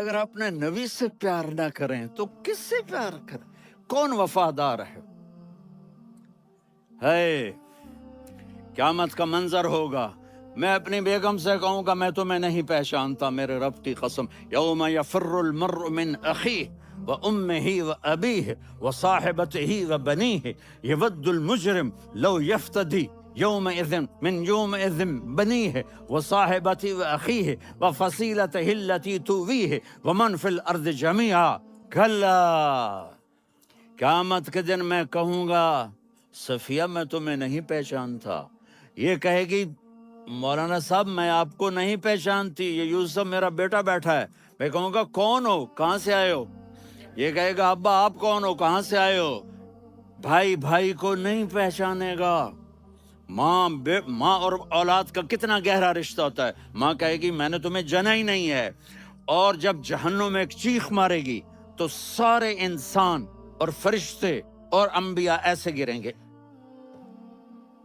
اگر اپنے نبی سے پیار نہ کریں تو کس سے پیار کریں؟ کون وفادار ہے؟ قیامت کا منظر ہوگا، میں اپنی بیگم سے کہوں گا میں تمہیں نہیں پہچانتا، میرے رب کی قسم، یوم یفر المرء من اخیہ وامہ وابیہ وصاحبتہ وبنیہ یود المجرم لو یفتدی یومئذ من یومئذ بنیہ وصاحبتہ واخیہ وفصیلتہ التی تؤویہ ومن فی الارض جمیعا کلا، قیامت کے دن میں کہوں گا صفیہ میں تمہیں نہیں پہچانتا، یہ کہے گی مولانا صاحب میں آپ کو نہیں پہچانتی، یہ یوسف میرا بیٹا بیٹھا ہے، میں کہوں گا کون ہو، کہاں سے آئے ہو؟ یہ کہے گا ابا آپ کون ہو، کہاں سے آئے ہو؟ بھائی بھائی کو نہیں پہچانے گا۔ ماں اور اولاد کا کتنا گہرا رشتہ ہوتا ہے، ماں کہے گی میں نے تمہیں جنا ہی نہیں ہے، اور جب جہنم میں ایک چیخ مارے گی تو سارے انسان اور فرشتے اور انبیاء ایسے گریں گے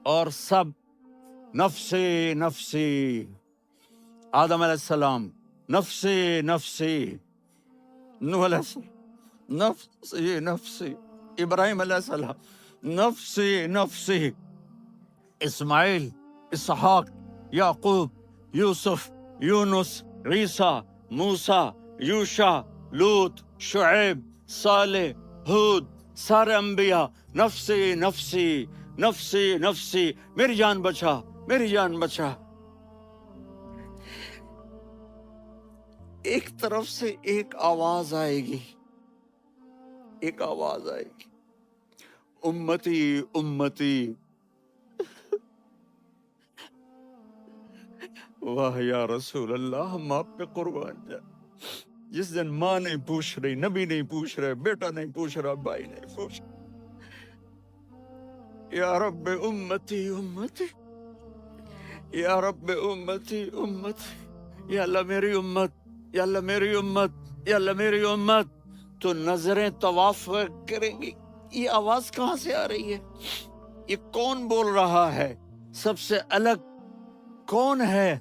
اور سب نفسی نفسی، آدم علیہ السلام نفسی نفسی، نوح علیہ السلام نفسی نفسی، ابراہیم علیہ السلام نفسی نفسی، اسماعیل، اسحاق، یعقوب، یوسف، یونس، عیسیٰ، موسیٰ، یوشع، لوط، شعیب، صالح، ہود، سارے انبیاء نفسی نفسی نفسی نفسی، میری جان بچا میری جان بچا۔ ایک طرف سے ایک آواز آئے گی، ایک آواز آئے گی، امتی امتی، واہ یا رسول اللہ ہم آپ پہ قربان جائیں۔ جس دن ماں نہیں پوچھ رہی، نبی نہیں پوچھ رہے، بیٹا نہیں پوچھ رہا، بھائی نہیں پوچھ رہا، یا رب امتی امتی، یا رب امتی امتی، یا اللہ میری امت، یا اللہ میری امت، یا اللہ میری امت، تو نظریں طواف کریں گی، یہ آواز کہاں سے آ رہی ہے؟ یہ کون بول رہا ہے؟ سب سے الگ کون ہے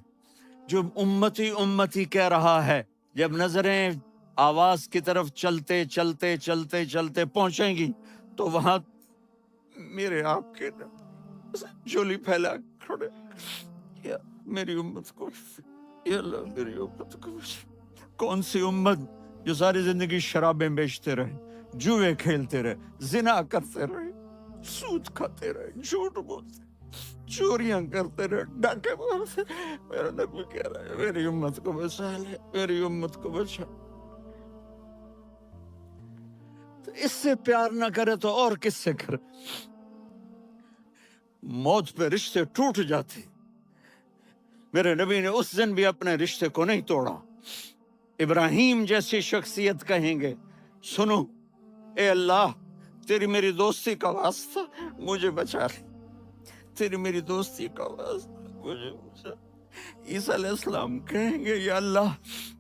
جو امتی امتی کہہ رہا ہے؟ جب نظریں آواز کی طرف چلتے چلتے چلتے چلتے پہنچیں گی تو وہاں میرے آپ کے جولی پھیلا کھڑے، یا میری امت کو، یا اللہ میری امت کو۔ کون سی امت جو ساری زندگی شرابیں بیچتے رہے، جوئے کھیلتے رہے، زنا کرتے رہے، سود کھاتے رہے، جھوٹ بولتے، چوریاں کرتے رہے، ڈاکے مارتے، میرا نبی کہہ رہا ہے میری امت کو بچا لے، میری امت کو بچا۔ تو اس سے پیار نہ کرے تو اور کس سے کرے؟ موت پہ رشتے ٹوٹ جاتے، میرے نبی نے اس دن بھی اپنے رشتے کو نہیں توڑا۔ ابراہیم جیسی شخصیت کہیں گے سنو اے اللہ تیری میری دوستی کا واسطہ مجھے بچا لے، تیری میری دوستی کا واسطہ مجھے بچا۔ عیسیٰ علیہ السلام کہیں گے یا اللہ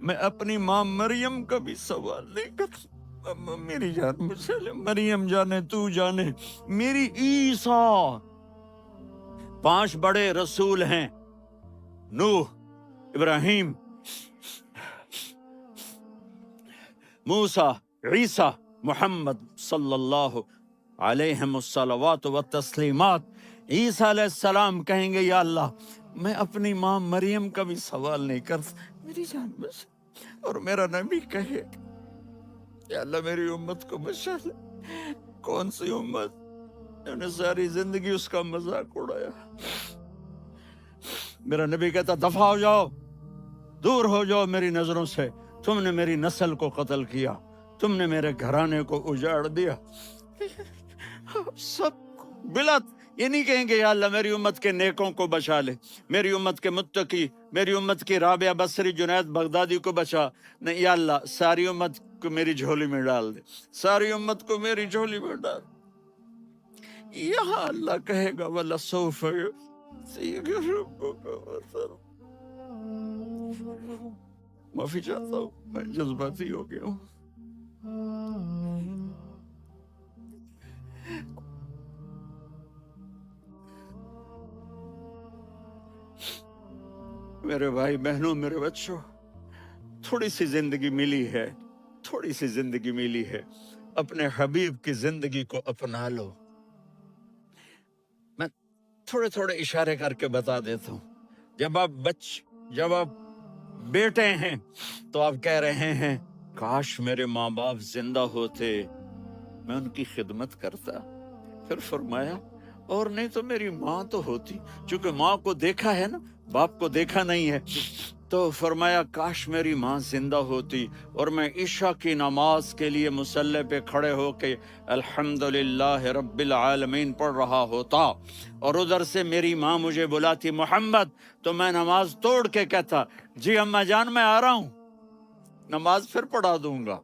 میں اپنی ماں مریم کا بھی سوال نہیں کرتا، میری جان بچا لے، مریم جانے تو جانے، میری عیسیٰ۔ 5 بڑے رسول ہیں، نوح، ابراہیم، موسیٰ، عیسیٰ، محمد صلی اللہ علیہ الصلوات والتسلیمات۔ عیسیٰ علیہ السلام کہیں گے یا اللہ میں اپنی ماں مریم کا بھی سوال نہیں کرتا، میری جان بچا۔ اور میرا نبی کہے یا اللہ میری امت کو بچا لے۔ کون سی امت جنہوں نے ساری زندگی اس کا مذاق اڑایا؟ میرا نبی کہتا دفع ہو جاؤ، دور ہو جاؤ میری نظروں سے، تم نے میری نسل کو قتل کیا، تم نے میرے گھرانے کو اجاڑ دیا۔ سب بلا یہ نہیں کہیں گے یا اللہ میری امت کے نیکوں کو بچا لے، میری امت کے متقی، میری امت کی رابعہ بصری، جنید بغدادی کو بچا، نہیں یا اللہ ساری امت کو میری جھولی میں ڈال دے، ساری امت کو میری جھولی میں ڈال۔ یہاں اللہ کہے گا وَلَسَوْفَ يُعْطِيكَ رَبُّكَ فَتَرْضَىٰ۔ معافی چاہتا ہوں میں جذباتی ہو گیا ہوں۔ میرے بھائی بہنوں، میرے بچوں، थोड़ी सी जिंदगी मिली है, थोड़ी सी जिंदगी मिली है, अपने हबीब की जिंदगी को अपना लो। मैं थोड़े थोड़े इशारे करके बता देता हूँ। जब आप बेटे हैं तो आप कह रहे हैं काश मेरे माँ बाप जिंदा होते, मैं उनकी खिदमत करता। फिर फरमाया और नहीं तो मेरी माँ तो होती, चूंकि माँ को देखा है ना, बाप को देखा नहीं है, तो फरमाया काश मेरी माँ जिंदा होती और मैं इशा की नमाज के लिए मुसल्ले पे खड़े होके अल्हम्दुलिल्लाह रब्बिल आलमीन पढ़ रहा होता और उधर से मेरी माँ मुझे बुलाती मोहम्मद, तो मैं नमाज तोड़ के कहता जी अम्मा जान मैं आ रहा हूँ, नमाज फिर पढ़ा दूंगा।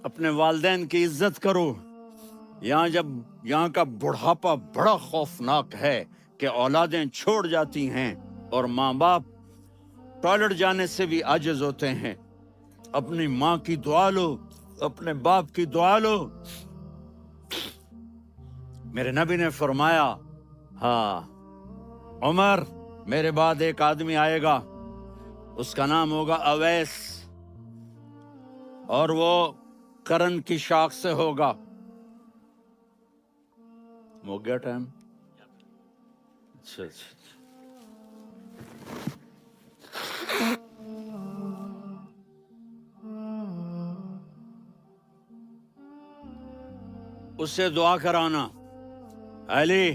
अपने वालिदैन की इज्जत करो। यहाँ का बुढ़ापा बड़ा खौफनाक है कि औलादें छोड़ जाती हैं और माँ बाप टॉयलेट जाने से भी आजिज होते हैं। अपनी माँ की दुआ लो, अपने बाप की दुआ लो। मेरे नबी ने फरमाया हाँ उमर, मेरे बाद एक आदमी आएगा, उसका नाम होगा अवैस और वो करन की शाख से होगा। हो गया टाइम? अच्छा। उससे दुआ कराना, अली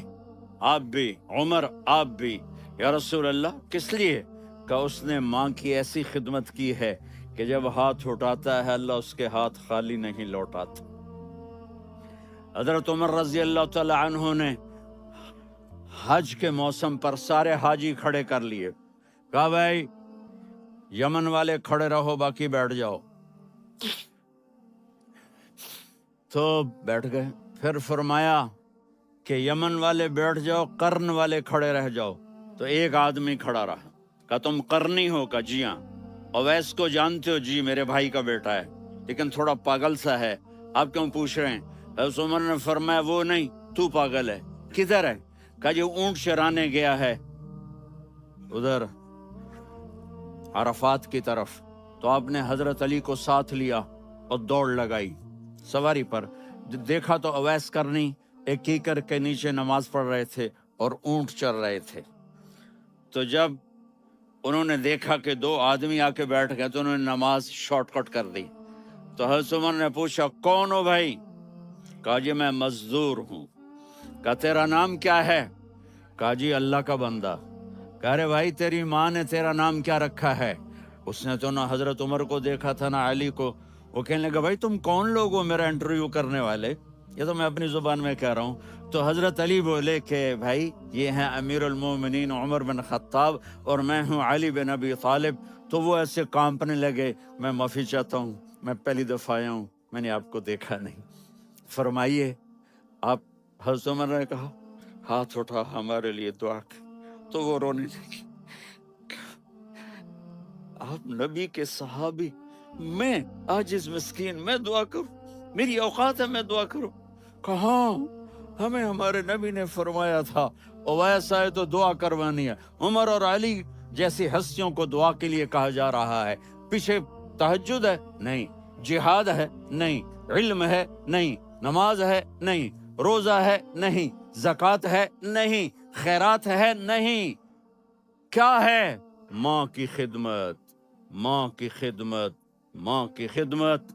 आप भी, उमर आप भी। या रसूल अल्लाह, किस लिए? का उसने माँ की ऐसी खिदमत की है कि जब हाथ उठाता है अल्लाह उसके हाथ खाली नहीं लौटाता। हजरत उमर रजी अल्लाह तआला अन्हु ने हज के मौसम पर सारे हाजी खड़े कर लिए, कहा भाई यमन वाले खड़े रहो, बाकी बैठ जाओ। तो बैठ गए। फिर फरमाया कि यमन वाले बैठ जाओ, कर्न वाले खड़े रह जाओ। तो एक आदमी खड़ा रहा, कहा तुम करनी हो? का जी हाँ। अवैस को जानते हो? जी मेरे भाई का बेटा है, लेकिन थोड़ा पागल सा है, आप क्यों पूछ रहे हैं? हज़रत उमर ने फरमाया वो नहीं, तू पागल है। किधर है? कहा जो ऊंट चराने गया है उधर अरफात की तरफ। तो आपने हजरत अली को साथ लिया और दौड़ लगाई सवारी पर। देखा तो अवैस करनी एक कीकर के नीचे नमाज पढ़ रहे थे और ऊंट चर रहे थे। तो जब उन्होंने देखा कि दो आदमी आके बैठ गए तो उन्होंने नमाज शॉर्टकट कर दी। तो हज़रत उमर ने पूछा कौन हो भाई? कहा जी मैं मजदूर हूँ। कहा तेरा नाम क्या है? कहा जी अल्लाह का बंदा। कह रहे भाई तेरी माँ ने तेरा नाम क्या रखा है? उसने तो ना हजरत उमर को देखा था ना अली को। वो कहने लगा भाई तुम कौन लोग हो मेरा इंटरव्यू करने वाले? ये तो मैं अपनी जुबान में कह रहा हूँ। तो हजरत अली बोले कि भाई ये हैं अमीरुल मोमिनीन उमर बिन खत्ताब और मैं हूँ अली बिन अबी तालिब। तो वो ऐसे कांपने लगे, मैं माफ़ी चाहता हूँ, मैं पहली दफ़ा आया हूँ, मैंने आपको देखा नहीं, फरमाइए आप। हज़रत उमर ने कहा हाथ उठा हमारे लिए दुआ कर। तो वो रोने लगी, आप नबी के सहाबी, मैं आजिज़ मिस्कीन, मैं दुआ करूं? मेरी औकात है मैं दुआ करूं? कहा हमें हमारे नबी ने फरमाया था अवैस आए तो दुआ करवानी है। उमर और अली जैसी हस्तियों को दुआ के लिए कहा जा रहा है। पीछे तहज्जुद है? नहीं। जिहाद है? नहीं। इल्म है? नहीं। नमाज है? नहीं। रोजा है? नहीं। ज़कात है? नहीं। खैरात है? नहीं। क्या है? माँ की खिदमत, माँ की खिदमत, माँ की खिदमत।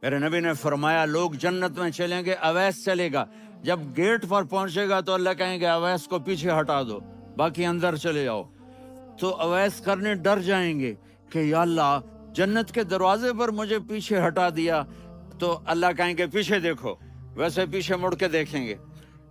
मेरे नबी ने फरमाया लोग जन्नत में चलेंगे, अवैस चलेगा। जब गेट पर पहुंचेगा तो अल्लाह कहेंगे अवैस को पीछे हटा दो, बाकी अंदर चले जाओ। तो अवैस करने डर जाएंगे कि या अल्लाह जन्नत के दरवाजे पर मुझे पीछे हटा दिया। तो अल्लाह कहेंगे पीछे देखो, वैसे पीछे मुड़ के देखेंगे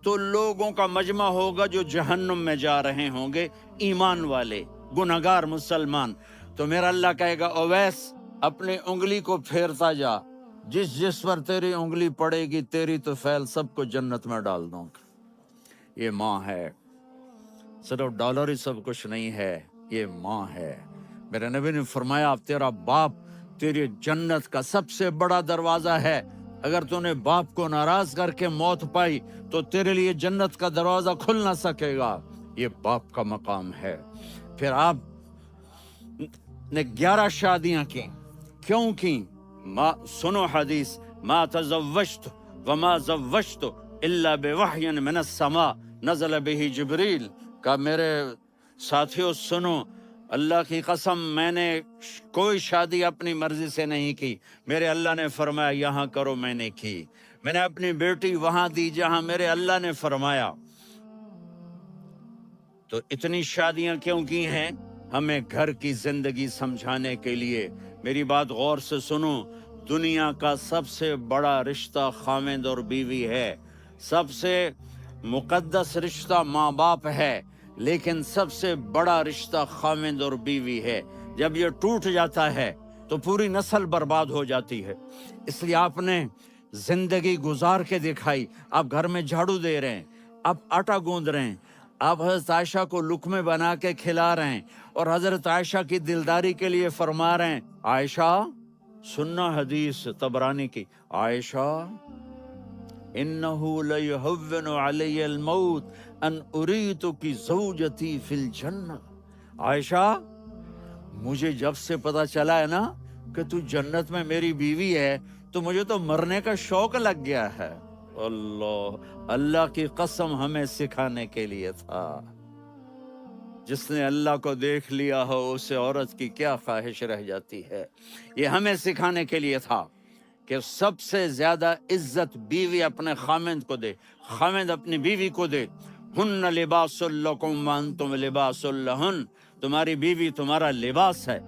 तो लोगों का मजमा होगा जो जहन्नुम में जा रहे होंगे, ईमान वाले गुनहगार मुसलमान। तो मेरा अल्लाह कहेगा अवैस अपनी उंगली को फेरता जा, जिस जिस पर तेरी उंगली पड़ेगी तेरी तो फैल सबको जन्नत में डाल दूंगा। ये माँ है, सिर्फ डॉलर ही सब कुछ नहीं है, ये माँ है। मेरे नबी ने फरमाया तेरा बाप तेरी जन्नत का सबसे बड़ा दरवाजा है। अगर तूने बाप को नाराज करके मौत पाई तो तेरे लिए जन्नत का दरवाजा खुल ना सकेगा। ये बाप का मकाम है। फिर आप نے 11 شادیاں کی. کیوں کی؟ سنو حدیث، ما تزوجت وما زوجت الا بوحی من السماء نزل به جبریل. کہ میرے ساتھیوں سنو، اللہ کی قسم میں نے کوئی شادی اپنی مرضی سے نہیں کی. میرے اللہ نے فرمایا یہاں کرو، میں نے کی. میں نے اپنی بیٹی وہاں دی جہاں میرے اللہ نے فرمایا. تو اتنی شادیاں کیوں کی ہیں؟ ہمیں گھر کی زندگی سمجھانے کے لیے. میری بات غور سے سنو، دنیا کا سب سے بڑا رشتہ خاوند اور بیوی ہے. سب سے مقدس رشتہ ماں باپ ہے، لیکن سب سے بڑا رشتہ خاوند اور بیوی ہے. جب یہ ٹوٹ جاتا ہے تو پوری نسل برباد ہو جاتی ہے. اس لیے آپ نے زندگی گزار کے دکھائی. آپ گھر میں جھاڑو دے رہے ہیں، آپ آٹا گوندھ رہے ہیں، آپ حضرت عائشہ کو لقمے بنا کے کھلا رہے ہیں، اور حضرت عائشہ کی دلداری کے لیے فرما رہے ہیں عائشہ سننا حدیث طبرانی کی، عائشہ انہو لیہون علی الموت ان اریتک زوجتی فی الجنہ. عائشہ مجھے جب سے پتا چلا ہے نا کہ تو جنت میں میری بیوی ہے تو مجھے تو مرنے کا شوق لگ گیا ہے. اللہ کی قسم ہمیں سکھانے کے لیے تھا. جس نے اللہ کو دیکھ لیا ہو اسے عورت کی کیا خواہش رہ جاتی ہے. یہ ہمیں سکھانے کے لیے تھا کہ سب سے زیادہ عزت بیوی اپنے خاوند کو دے، خاوند اپنی بیوی کو دے. ہن لباس لکم وانتم لباس لہن. تمہاری بیوی تمہارا لباس ہے،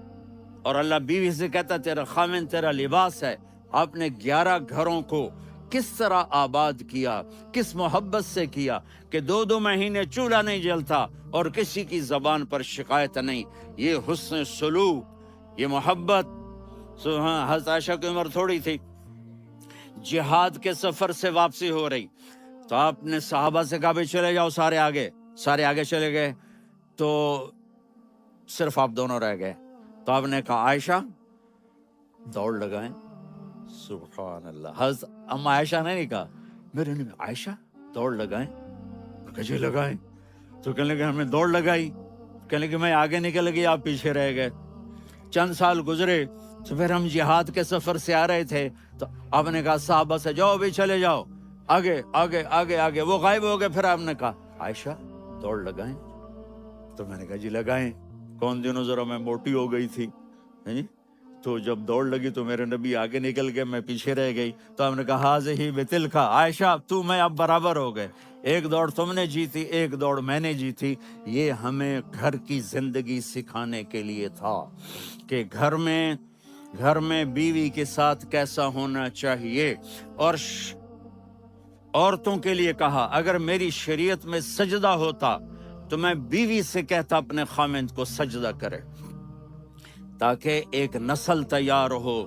اور اللہ بیوی سے کہتا تیرا خاوند تیرا لباس ہے. آپ نے 11 گھروں کو کس طرح آباد کیا، کس محبت سے کیا کہ 2 مہینے چولہا نہیں جلتا اور کسی کی زبان پر شکایت نہیں. یہ حسن سلوک، یہ محبت. حضرت عائشہ کی عمر تھوڑی تھی، جہاد کے سفر سے واپسی ہو رہی، تو آپ نے صحابہ سے کہا بھی چلے جاؤ سارے آگے چلے گئے، تو صرف آپ دونوں رہ گئے. تو آپ نے کہا عائشہ دوڑ لگائیں. سبحان اللہ. حضرت اما عائشہ نے نہیں کہا، میرے نے عائشہ دوڑ لگائیں، کجے لگائیں. تو کہنے لگے ہمیں دوڑ لگائی. کہنے لگے میں آگے نکل گئی، آپ پیچھے رہ گئے. چند سال گزرے تو پھر ہم جہاد کے سفر سے آ رہے تھے، تو آپ نے کہا صحابہ سے جاؤ بھی چلے جاؤ آگے آگے آگے آگے. وہ غائب ہو گئے. پھر آپ نے کہا عائشہ دوڑ لگائیں. تو میں نے کہا جی لگائیں. کون دنوں ذرا میں موٹی ہو گئی تھی، تو جب دوڑ لگی تو میرے نبی آگے نکل گئے، میں پیچھے رہ گئی. تو ہم نے کہا ہاذہ بتلک، عائشہ تو میں اب برابر ہو گئے، ایک دوڑ تم نے جیتی، ایک دوڑ میں نے جیتی. یہ ہمیں گھر کی زندگی سکھانے کے لیے تھا کہ گھر میں بیوی کے ساتھ کیسا ہونا چاہیے. اور عورتوں کے لیے کہا اگر میری شریعت میں سجدہ ہوتا تو میں بیوی سے کہتا اپنے خاوند کو سجدہ کرے، تاکہ ایک نسل تیار ہو.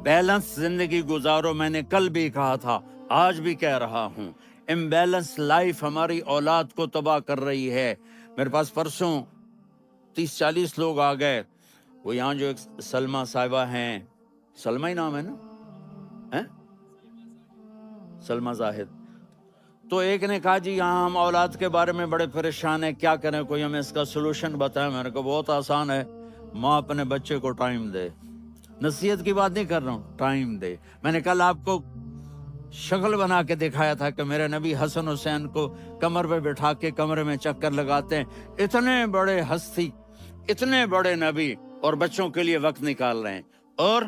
بیلنس زندگی گزارو. میں نے کل بھی کہا تھا، آج بھی کہہ رہا ہوں، امبیلنس لائف ہماری اولاد کو تباہ کر رہی ہے. میرے پاس پرسوں 30-40 لوگ آ گئے. وہ یہاں جو ایک سلمہ صاحبہ ہیں، سلمہ ہی نام ہے نا، سلمہ زاہد. تو ایک نے کہا جی یہاں ہم اولاد کے بارے میں بڑے پریشان ہیں، کیا کریں، کوئی ہمیں اس کا سلوشن بتائیں. میں نے کہا بہت آسان ہے، ماں اپنے بچے کو ٹائم دے. نصیحت کی بات نہیں کر رہا ہوں، ٹائم دے. میں نے کل آپ کو شکل بنا کے دکھایا تھا کہ میرے نبی حسن حسین کو کمر پہ بٹھا کے کمرے میں چکر لگاتے ہیں. اتنے بڑے ہستی، اتنے بڑے نبی، اور بچوں کے لیے وقت نکال رہے ہیں اور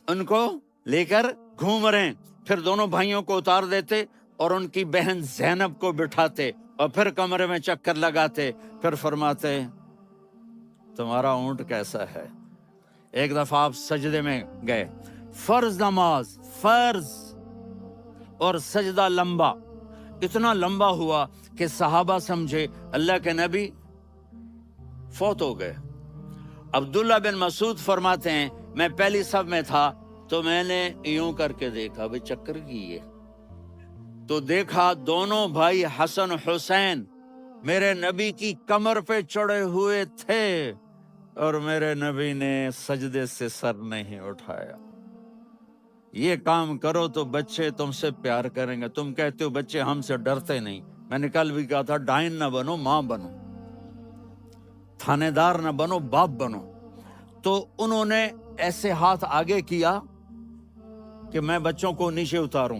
ان کو لے کر گھوم رہے ہیں. پھر دونوں بھائیوں کو اتار دیتے اور ان کی بہن زینب کو بٹھاتے اور پھر کمرے میں چکر لگاتے. پھر فرماتے تمہارا اونٹ کیسا ہے. ایک دفعہ آپ سجدے میں گئے، فرض نماز، فرض، اور سجدہ لمبا، اتنا لمبا ہوا کہ صحابہ سمجھے اللہ کے نبی فوت ہو گئے. عبداللہ بن مسعود فرماتے ہیں میں پہلی صف میں تھا تو میں نے یوں کر کے دیکھا بھئی چکر کیے، تو دیکھا دونوں بھائی حسن حسین میرے نبی کی کمر پہ چڑھے ہوئے تھے اور میرے نبی نے سجدے سے سر نہیں اٹھایا. یہ کام کرو تو بچے تم سے پیار کریں گے. تم کہتے ہو بچے ہم سے ڈرتے نہیں. میں نے کل بھی کہا تھا ڈائن نہ بنو، ماں بنو. थानेदार न बनो, बाप बनो। तो उन्होंने ऐसे हाथ आगे किया कि मैं बच्चों को नीचे उतारूं।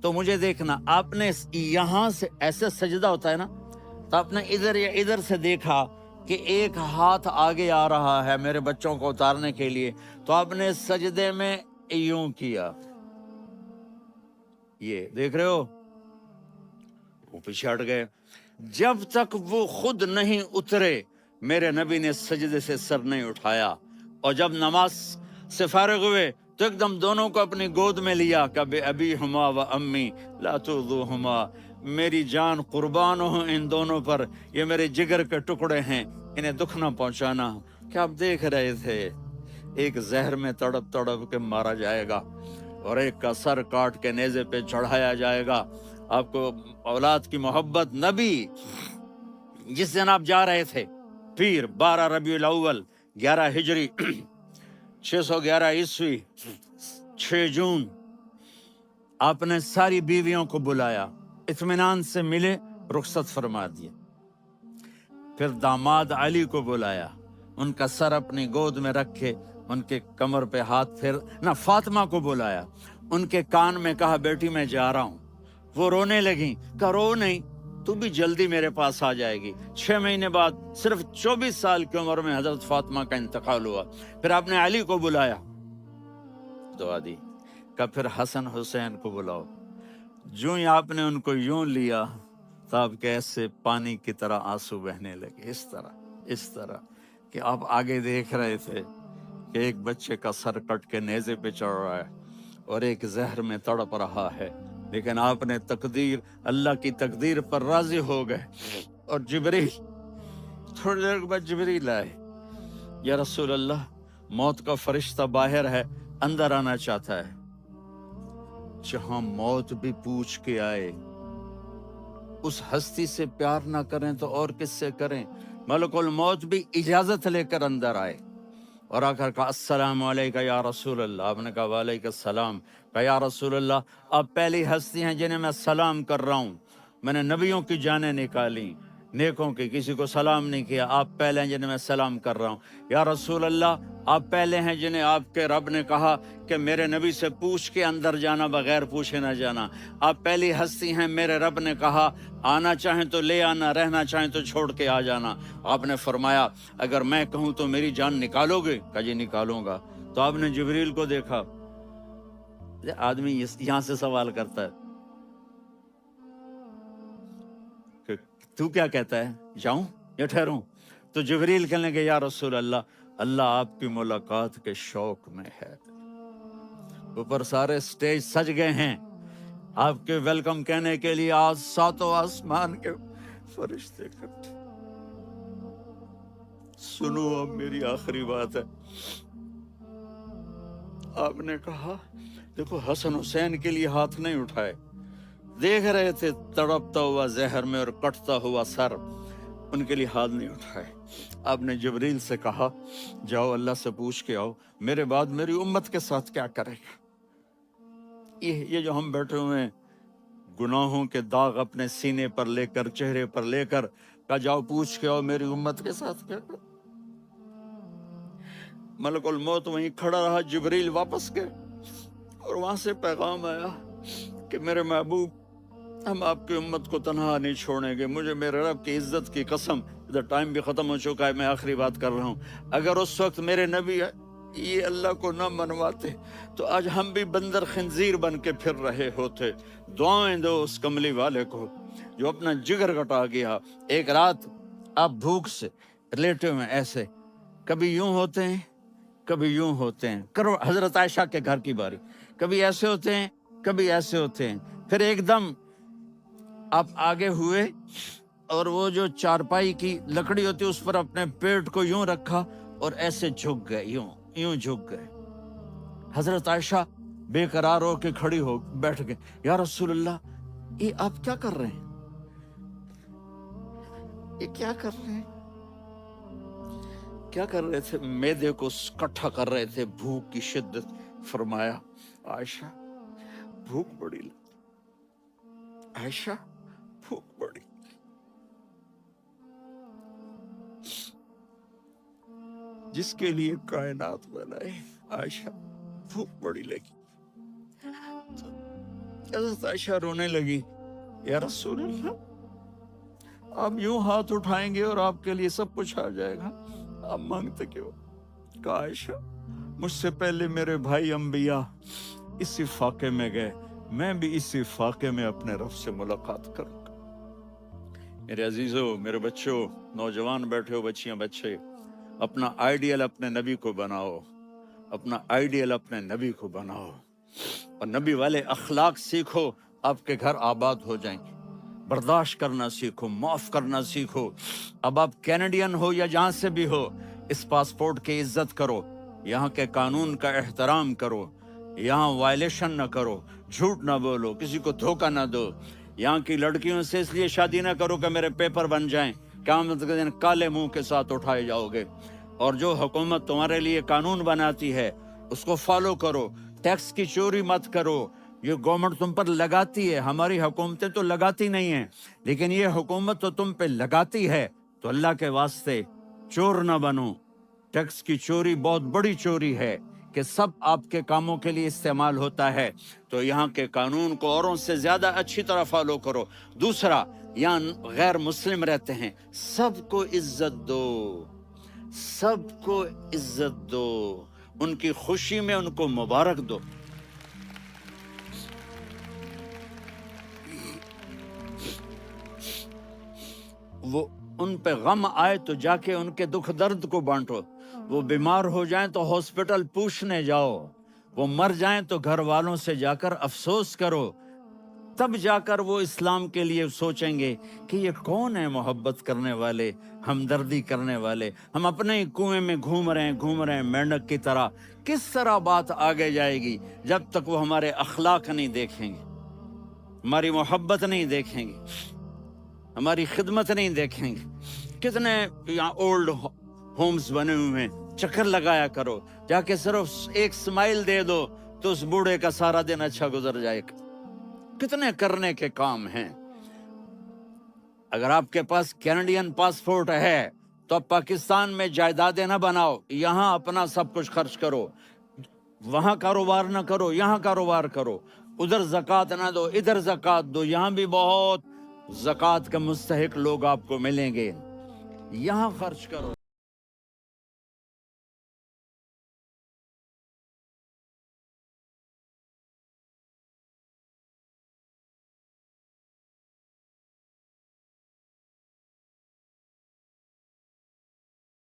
तो मुझे देखना, आपने यहां से ऐसे सजदा होता है ना, तो आपने इधर या इधर से देखा कि एक हाथ आगे आ रहा है मेरे बच्चों को उतारने के लिए, तो आपने सजदे में यूं किया, ये देख रहे हो, वो पीछे हट गए। जब तक वो खुद नहीं उतरे मेरे नबी ने सजदे से सर नहीं उठाया। और जब नमाज से फारिग हुए तो एकदम दोनों को अपनी गोद में लिया, कभी अभी हुमा व अम्मी ला तुज़ुहुमा, मेरी जान कुर्बान हो इन दोनों पर, ये मेरे जिगर के टुकड़े हैं, इन्हें दुख ना पहुंचाना। क्या आप देख रहे थे, एक जहर में तड़प तड़प के मारा जाएगा और एक का सर काट के नेज़े पे चढ़ाया जाएगा। आपको औलाद की मोहब्बत, नबी जिस दिन आप जा रहे थे, पीर 12 रबीउल अव्वल 11 हिजरी 611 ईस्वी 6 जून, आपने सारी बीवियों को बुलाया, इत्मीनान से मिले, रुखसत फरमा दिए। फिर दामाद अली को बुलाया, उनका सर अपनी गोद में रखे, उनके कमर पे हाथ फेर ना। फातिमा को बुलाया, उनके कान में कहा, बेटी मैं जा रहा हूं। वो रोने लगी, कहा रो नहीं, तू भी जल्दी मेरे पास आ जाएगी। 6 महीने बाद सिर्फ 24 साल की उम्र में हजरत फातिमा का इंतकाल हुआ। फिर आपने अली को बुलाया, दुआ दी, कहा फिर हसन हुसैन को बुलाओ। जो ही आपने उनको यूं लिया, तब कैसे पानी की तरह आंसू बहने लगे, इस तरह कि आप आगे देख रहे थे कि एक बच्चे का सर कट के नेज़े पे चढ़ रहा है और एक जहर में तड़प रहा है, लेकिन आपने तकदीर, अल्लाह की तकदीर पर राजी हो गए। और जिब्रील, थोड़ी देर के बाद जिब्रील आए, या रसूल अल्लाह, मौत का फरिश्ता बाहर है, अंदर आना चाहता है। जहां मौत भी पूछ के आए, उस हस्ती से प्यार ना करें तो और किससे करें। मलकुल मौत भी इजाजत लेकर अंदर आए और आकर कहा, अस्सलाम अलैका या रसूल अल्लाह। आपने कहा वालेकुम सलाम। कहा या रसूल अल्लाह, आप पहली हस्ती हैं जिन्हें मैं सलाम कर रहा हूँ। मैंने नबियों की जानें निकाली, नेकों की, किसी को सलाम नहीं किया, आप पहले हैं जिन्हें मैं सलाम कर रहा हूँ। या रसूल अल्लाह, आप पहले हैं जिन्हें आपके रब ने कहा कि मेरे नबी से पूछ के अंदर जाना, बगैर पूछे ना जाना। आप पहली हस्ती हैं, मेरे रब ने कहा आना चाहें तो ले आना, रहना चाहें तो छोड़ के आ जाना। आपने फरमाया, अगर मैं कहूं तो मेरी जान निकालोगे? कहा जी निकालूंगा। तो आपने जिब्रील को देखा। आदमी यहां से सवाल करता है कि तू क्या कहता है, जाऊं या ठहरूं? तो जिब्रील कहने लगे, या रसूल अल्लाह, अल्लाह आपकी मुलाकात के शौक में है। ऊपर सारे स्टेज सज गए हैं आपके वेलकम कहने के लिए, आज सातों आसमान के फरिश्ते इकट्ठे। सुनो, अब मेरी आखिरी बात है। आपने कहा, देखो हसन हुसैन के लिए हाथ नहीं उठाए, देख रहे थे तड़पता हुआ जहर में और कटता हुआ सर, उनके लिए हाथ नहीं उठाए। आपने जिब्रील से कहा, जाओ अल्लाह से पूछ के आओ, मेरे बाद मेरी उम्मत के साथ क्या करेगा। ये जो हम बैठे हुए हैं, गुनाहों के दाग अपने सीने पर लेकर, चेहरे पर लेकर, का जाओ पूछ के आओ मेरी उम्मत के साथ क्या कर। मलकुल मौत वहीं खड़ा रहा, जिब्रील वापस गए और वहां से पैगाम आया कि मेरे महबूब, हम आपकी उम्मत को तन्हा नहीं छोड़ेंगे। मुझे मेरे रब की इज्जत की कसम, इधर टाइम भी खत्म हो चुका है, मैं आखिरी बात कर रहा हूँ, अगर उस वक्त मेरे नबी ये अल्लाह को न मनवाते तो आज हम भी बंदर खंजीर बन के फिर रहे होते। दुआएं दो उस कमली वाले को जो अपना जिगर कटा गया। एक रात आप भूख से लेटे हुए ऐसे, कभी यूं होते हैं, कभी यूं होते हैं। करो हजरत आयशा के घर की बारी, कभी ऐसे होते हैं, कभी ऐसे होते हैं। फिर एकदम आप आगे हुए और वो जो चारपाई की लकड़ी होती है उस पर अपने पेट को यूं रखा और ऐसे झुक गए, यूं यूं झुक गए। हजरत आयशा बेकरार होकर खड़ी हो बैठ गए, या रसूल अल्लाह, ये आप क्या कर रहे हैं, ये क्या कर रहे हैं? क्या कर रहे थे? मैदे को इकट्ठा कर रहे थे, भूख की शिद्दत। फरमाया, आयशा भूख बड़ी लगी, आयशा भूख बड़ी। जिसके लिए कायनात बनाई। आयशा भूख बड़ी लगी तो हज़रत आयशा रोने लगी, या रसूल अल्लाह, आप यूं हाथ उठाएंगे और आपके लिए सब कुछ आ जाएगा, आप मांगते क्यों? कहा आयशा, मुझसे पहले मेरे भाई अंबिया इसी फाके में गए, मैं भी इसी फाके में अपने रब से मुलाकात करूंगा। मेरे अजीजों, मेरे बच्चों, नौजवान बैठे हो, बच्चियां, बच्चे, अपना आइडियल अपने नबी को बनाओ, अपना आइडियल अपने नबी को बनाओ और नबी वाले अखलाक सीखो, आपके घर आबाद हो जाएंगे। बर्दाश्त करना सीखो, माफ करना सीखो। अब आप कैनेडियन हो या जहां से भी हो, इस पासपोर्ट की इज्जत करो, यहाँ के कानून का एहतराम करो, यहाँ वायलेशन न करो, झूठ ना बोलो, किसी को धोखा ना दो। यहाँ की लड़कियों से इसलिए शादी ना करो कि मेरे पेपर बन जाएं, क़यामत के दिन काले मुंह के साथ उठाए जाओगे। और जो हुकूमत तुम्हारे लिए कानून बनाती है उसको फॉलो करो, टैक्स की चोरी मत करो। ये गवर्नमेंट तुम पर लगाती है, हमारी हुकूमतें तो लगाती नहीं हैं, लेकिन ये हुकूमत तो तुम पे लगाती है, तो अल्लाह के वास्ते चोर ना बनो। टैक्स की चोरी बहुत बड़ी चोरी है कि सब आपके कामों के लिए इस्तेमाल होता है, तो यहाँ के कानून को औरों से ज्यादा अच्छी तरह फॉलो करो। दूसरा, यहाँ गैर मुस्लिम रहते हैं, सबको इज्जत दो, सबको इज्जत दो, उनकी खुशी में उनको मुबारक दो। वो उन पे गम आए तो जाके उनके दुख दर्द को बांटो। वो बीमार हो जाएं तो हॉस्पिटल पूछने जाओ, वो मर जाएं तो घर वालों से जाकर अफसोस करो। तब जाकर वो इस्लाम के लिए सोचेंगे कि ये कौन है मोहब्बत करने वाले, हमदर्दी करने वाले। हम अपने ही कुएं में घूम रहे हैं मेंढक की तरह। किस तरह बात आगे जाएगी जब तक वो हमारे अखलाक नहीं देखेंगे, हमारी मोहब्बत नहीं देखेंगे, हमारी खिदमत नहीं देखेंगे। कितने यहाँ ओल्ड होम्स बने हुए हैं, चक्कर लगाया करो, जाके सिर्फ एक स्माइल दे दो तो उस बूढ़े का सारा दिन अच्छा गुजर जाएगा। कितने करने के काम हैं। अगर आपके पास कैनेडियन पासपोर्ट है तो आप पाकिस्तान में जायदादें ना बनाओ, यहाँ अपना सब कुछ खर्च करो, वहां कारोबार ना करो, यहाँ कारोबार करो। उधर ज़कात ना दो, इधर ज़कात दो। यहाँ भी बहुत ज़कात के मुस्तहिक लोग आपको मिलेंगे, यहाँ खर्च करो।